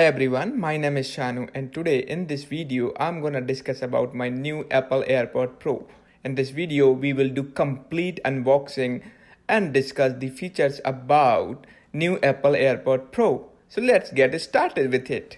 Hi everyone, my name is Shanu and today in this video I'm gonna discuss about my new Apple AirPods Pro. In this video we will do complete unboxing and discuss the features about new Apple AirPods Pro. So let's get started with it.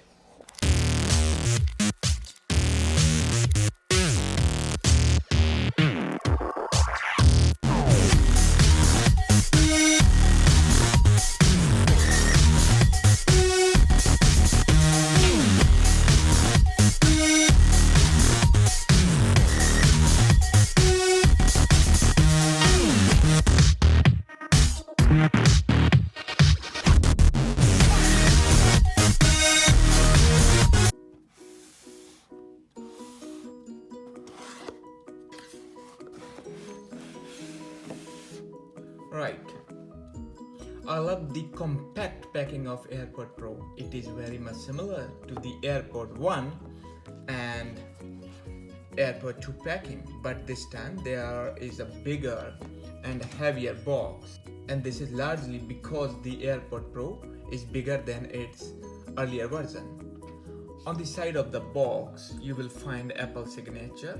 Right. I love the compact packing of AirPods Pro. It is very much similar to the AirPods 1 and AirPods 2 packing, but this time there is a bigger and heavier box, and this is largely because the AirPods Pro is bigger than its earlier version. On the side of the box you will find Apple signature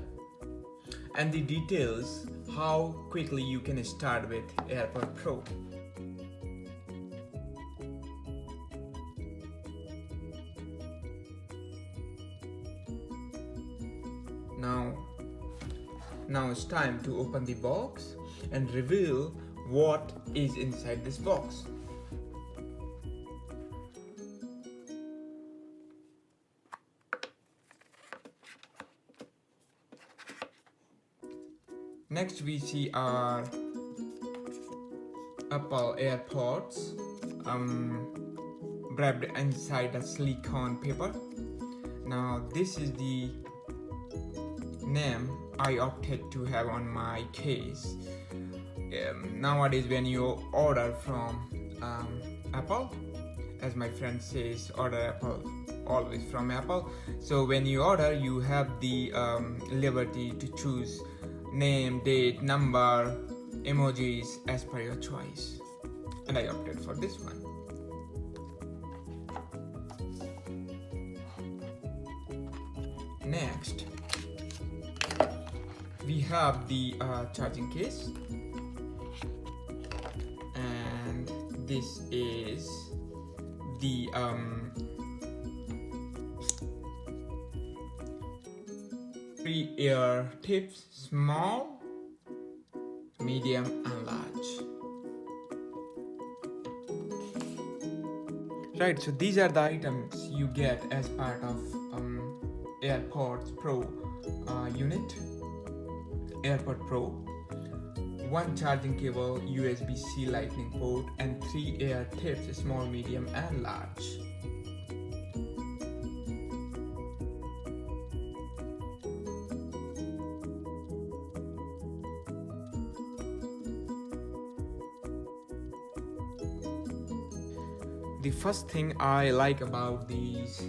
and the details how quickly you can start with AirPods Pro. Now it's time to open the box and reveal what is inside this box. Next we see our Apple AirPods wrapped inside a silicone paper. Now this is the name I opted to have on my case. Nowadays when you order from Apple, as my friend says, order Apple always from Apple. So when you order you have the liberty to choose name, date, number, emojis as per your choice, and I opted for this one. Next we have the charging case, and this is the three ear tips: small, medium and large. Right, so these are the items you get as part of AirPods Pro unit. AirPods Pro, one charging cable, USB-C lightning port, and three ear tips: small, medium and large. The first thing I like about these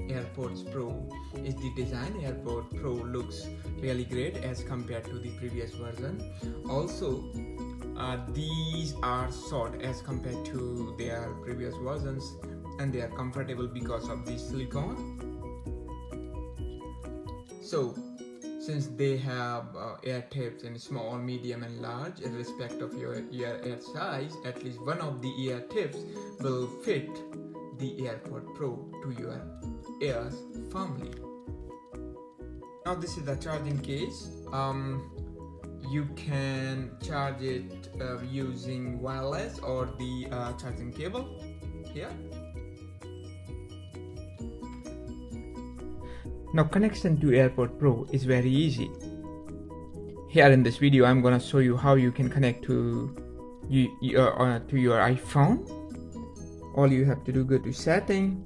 AirPods Pro is the design. AirPods Pro looks really great as compared to the previous version. Also, these are short as compared to their previous versions, and they are comfortable because of the silicone. So, since they have ear tips in small, medium and large, in respect of your ear size, at least one of the ear tips will fit the AirPods Pro to your ears firmly. Now this is the charging case. You can charge it using wireless or the charging cable here. Now connection to AirPods Pro is very easy. Here in this video I'm gonna show you how you can connect to your iPhone. All you have to do, go to setting,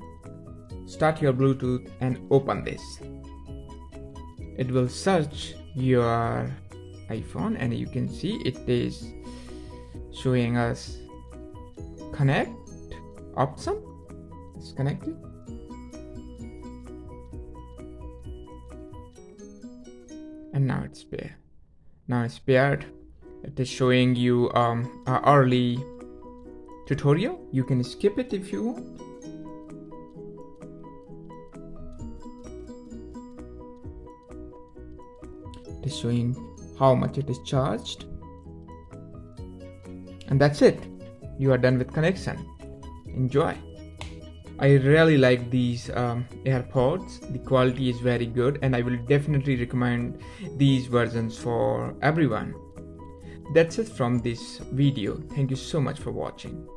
start your Bluetooth and open this. It will search your iPhone and you can see it is showing us connect option. It's connected. And now it's paired. Now it's paired. It is showing you an early tutorial. You can skip it if you want. It is showing how much it is charged. And that's it. You are done with connection. Enjoy. I really like these AirPods. The quality is very good and I will definitely recommend these versions for everyone. That's it from this video. Thank you so much for watching.